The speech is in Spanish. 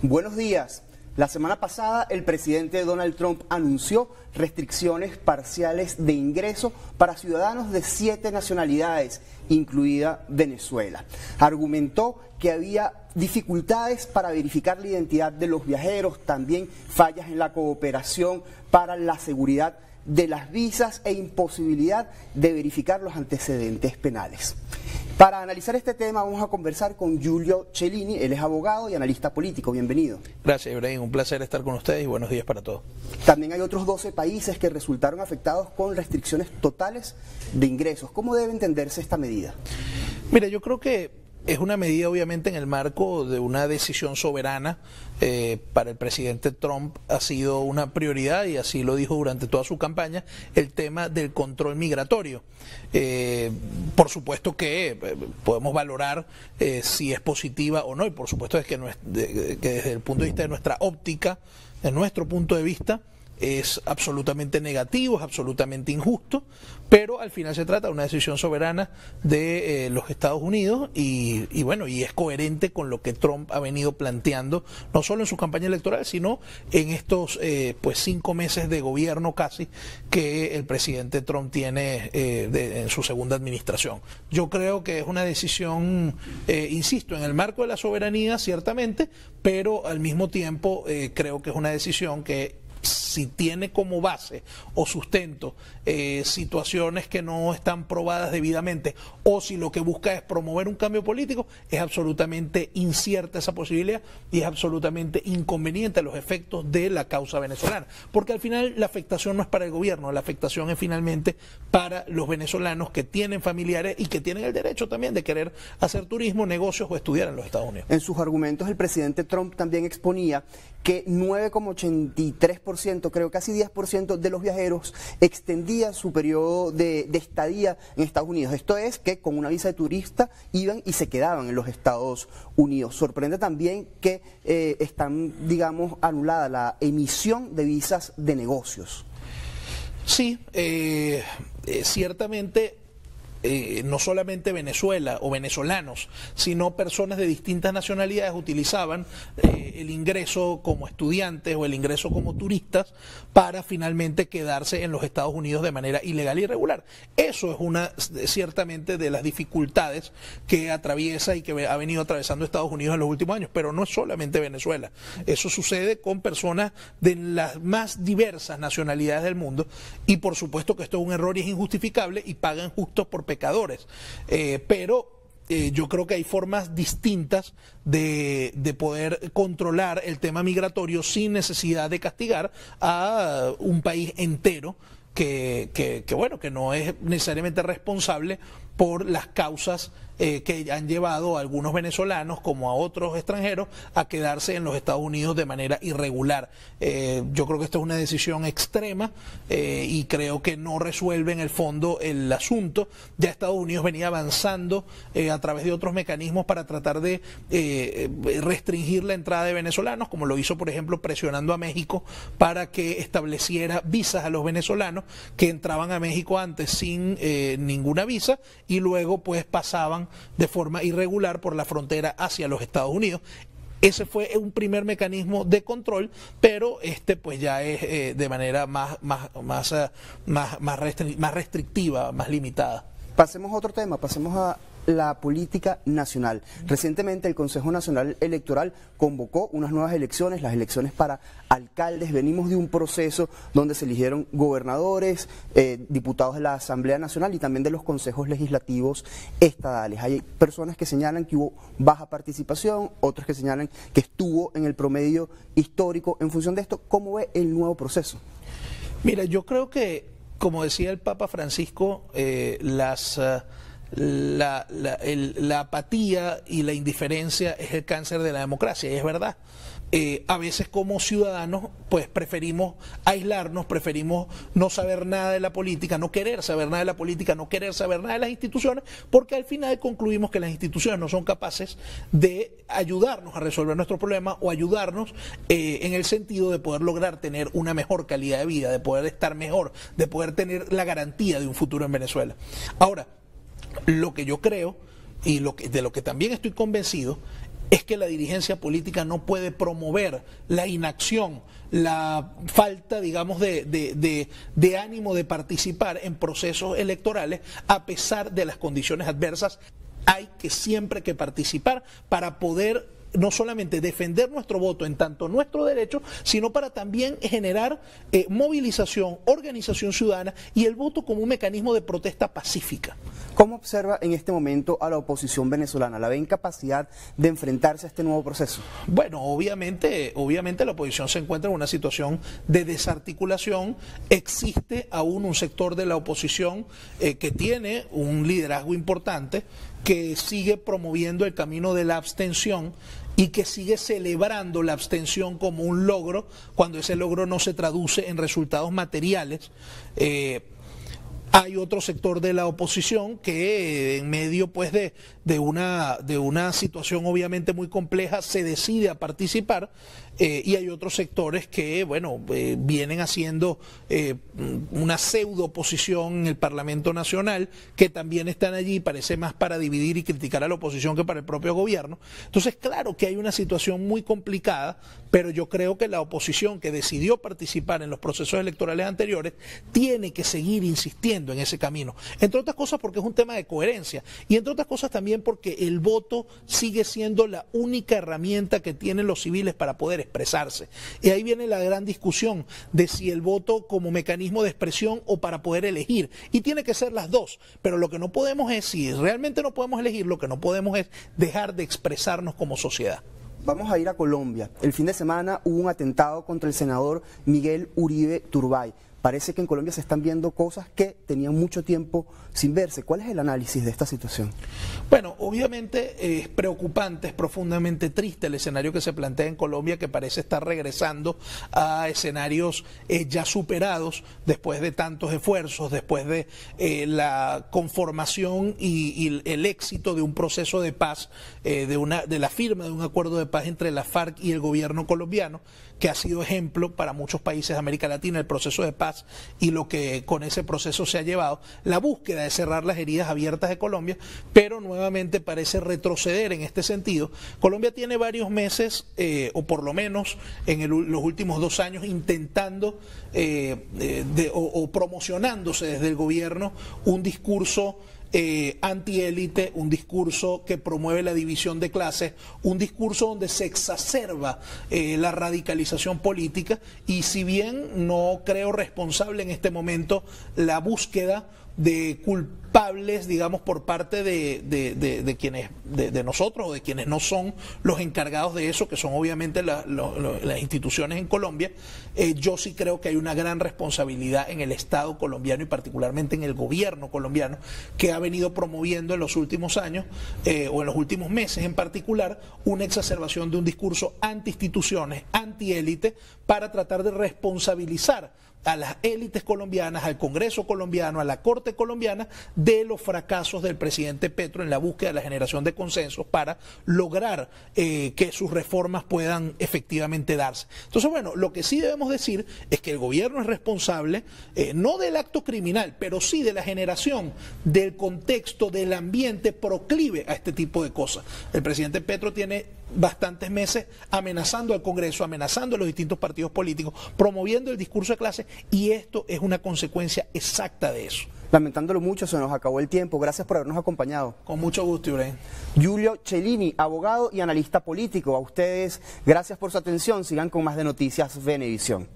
Buenos días. La semana pasada el presidente Donald Trump anunció restricciones parciales de ingreso para ciudadanos de 7 nacionalidades, incluida Venezuela. Argumentó que había dificultades para verificar la identidad de los viajeros, también fallas en la cooperación para la seguridad de las visas e imposibilidad de verificar los antecedentes penales. Para analizar este tema vamos a conversar con Giulio Cellini, él es abogado y analista político. Bienvenido. Gracias, Ibrahim, un placer estar con ustedes y buenos días para todos. También hay otros 12 países que resultaron afectados con restricciones totales de ingresos. ¿Cómo debe entenderse esta medida? Mira, yo creo que es una medida obviamente en el marco de una decisión soberana. Para el presidente Trump ha sido una prioridad, y así lo dijo durante toda su campaña, el tema del control migratorio. Por supuesto que podemos valorar si es positiva o no, y por supuesto es que desde el punto de vista de nuestra óptica, de nuestro punto de vista, es absolutamente negativo, es absolutamente injusto, pero al final se trata de una decisión soberana de los Estados Unidos y es coherente con lo que Trump ha venido planteando, no solo en su campaña electoral, sino en estos 5 meses de gobierno casi que el presidente Trump tiene en su segunda administración. Yo creo que es una decisión, insisto, en el marco de la soberanía, ciertamente, pero al mismo tiempo creo que es una decisión que, si tiene como base o sustento situaciones que no están probadas debidamente, o si lo que busca es promover un cambio político, es absolutamente incierta esa posibilidad y es absolutamente inconveniente a los efectos de la causa venezolana, porque al final la afectación no es para el gobierno, la afectación es finalmente para los venezolanos que tienen familiares y que tienen el derecho también de querer hacer turismo, negocios o estudiar en los Estados Unidos. En sus argumentos el presidente Trump también exponía que 9,83%, creo casi 10% de los viajeros extendía su periodo de estadía en Estados Unidos. Esto es que con una visa de turista iban y se quedaban en los Estados Unidos. Sorprende también que están, digamos, anulada la emisión de visas de negocios. Sí, ciertamente. No solamente Venezuela o venezolanos, sino personas de distintas nacionalidades utilizaban el ingreso como estudiantes o el ingreso como turistas para finalmente quedarse en los Estados Unidos de manera ilegal y irregular. Eso es ciertamente de las dificultades que atraviesa y que ha venido atravesando Estados Unidos en los últimos años, pero no es solamente Venezuela. Eso sucede con personas de las más diversas nacionalidades del mundo, y por supuesto que esto es un error y es injustificable y pagan justos por pecadores, pero yo creo que hay formas distintas de poder controlar el tema migratorio sin necesidad de castigar a un país entero que no es necesariamente responsable por las causas que han llevado a algunos venezolanos como a otros extranjeros a quedarse en los Estados Unidos de manera irregular. Yo creo que esta es una decisión extrema y creo que no resuelve en el fondo el asunto. Ya Estados Unidos venía avanzando a través de otros mecanismos para tratar de restringir la entrada de venezolanos, como lo hizo, por ejemplo, presionando a México para que estableciera visas a los venezolanos que entraban a México antes sin ninguna visa y luego pues pasaban de forma irregular por la frontera hacia los Estados Unidos. Ese fue un primer mecanismo de control, pero pues ya es de manera más restrictiva, más limitada. Pasemos a otro tema, pasemos a la política nacional. Recientemente el Consejo Nacional Electoral convocó unas nuevas elecciones, las elecciones para alcaldes. Venimos de un proceso donde se eligieron gobernadores, diputados de la Asamblea Nacional y también de los consejos legislativos estadales. Hay personas que señalan que hubo baja participación, otros que señalan que estuvo en el promedio histórico. En función de esto, ¿cómo ve el nuevo proceso? Mira, yo creo que, como decía el Papa Francisco, la apatía y la indiferencia es el cáncer de la democracia, y es verdad. A veces como ciudadanos pues preferimos aislarnos, preferimos no saber nada de la política, no querer saber nada de la política, no querer saber nada de las instituciones, porque al final concluimos que las instituciones no son capaces de ayudarnos a resolver nuestros problemas o ayudarnos en el sentido de poder lograr tener una mejor calidad de vida, de poder estar mejor, de poder tener la garantía de un futuro en Venezuela. Ahora, lo que yo creo y de lo que también estoy convencido es que la dirigencia política no puede promover la inacción, la falta, digamos, de ánimo de participar en procesos electorales a pesar de las condiciones adversas. Hay que siempre que participar para poder no solamente defender nuestro voto en tanto nuestro derecho, sino para también generar movilización, organización ciudadana y el voto como un mecanismo de protesta pacífica. ¿Cómo observa en este momento a la oposición venezolana? ¿La ve en capacidad de enfrentarse a este nuevo proceso? Bueno, obviamente la oposición se encuentra en una situación de desarticulación. Existe aún un sector de la oposición que tiene un liderazgo importante, que sigue promoviendo el camino de la abstención y que sigue celebrando la abstención como un logro, cuando ese logro no se traduce en resultados materiales. Hay otro sector de la oposición que en medio pues de una situación obviamente muy compleja se decide a participar, y hay otros sectores que vienen haciendo una pseudo oposición en el Parlamento Nacional, que también están allí, parece más para dividir y criticar a la oposición que para el propio gobierno. Entonces, claro que hay una situación muy complicada, pero yo creo que la oposición que decidió participar en los procesos electorales anteriores tiene que seguir insistiendo en ese camino, entre otras cosas porque es un tema de coherencia y entre otras cosas también porque el voto sigue siendo la única herramienta que tienen los civiles para poder expresarse. Y ahí viene la gran discusión de si el voto como mecanismo de expresión o para poder elegir, y tiene que ser las dos, pero lo que no podemos es, si realmente no podemos elegir, lo que no podemos es dejar de expresarnos como sociedad. Vamos a ir a Colombia. El fin de semana hubo un atentado contra el senador Miguel Uribe Turbay. Parece que en Colombia se están viendo cosas que tenían mucho tiempo sin verse. ¿Cuál es el análisis de esta situación? Bueno, obviamente es preocupante, es profundamente triste el escenario que se plantea en Colombia, que parece estar regresando a escenarios ya superados después de tantos esfuerzos, después de la conformación y el éxito de un proceso de paz, de la firma de un acuerdo de paz entre la FARC y el gobierno colombiano, que ha sido ejemplo para muchos países de América Latina, el proceso de paz y lo que con ese proceso se ha llevado, la búsqueda de cerrar las heridas abiertas de Colombia, pero nuevamente parece retroceder en este sentido. Colombia tiene varios meses, o por lo menos en los últimos 2 años, intentando o promocionándose desde el gobierno un discurso antiélite, un discurso que promueve la división de clases, un discurso donde se exacerba la radicalización política, y si bien no creo responsable en este momento la búsqueda de culpables, digamos, por parte de quienes, de nosotros o de quienes no son los encargados de eso, que son obviamente las instituciones en Colombia, yo sí creo que hay una gran responsabilidad en el Estado colombiano y particularmente en el gobierno colombiano, que ha venido promoviendo en los últimos años, o en los últimos meses en particular, una exacerbación de un discurso anti-instituciones, anti-élite, para tratar de responsabilizar a las élites colombianas, al Congreso colombiano, a la Corte colombiana, de los fracasos del presidente Petro en la búsqueda de la generación de consensos para lograr que sus reformas puedan efectivamente darse. Entonces, bueno, lo que sí debemos decir es que el gobierno es responsable, no del acto criminal, pero sí de la generación del contexto, del ambiente proclive a este tipo de cosas. El presidente Petro tiene bastantes meses amenazando al Congreso, amenazando a los distintos partidos políticos, promoviendo el discurso de clase, y esto es una consecuencia exacta de eso. Lamentándolo mucho, se nos acabó el tiempo. Gracias por habernos acompañado. Con mucho gusto, Ibrahim. Giulio Cellini, abogado y analista político. A ustedes, gracias por su atención. Sigan con más de Noticias Venevisión.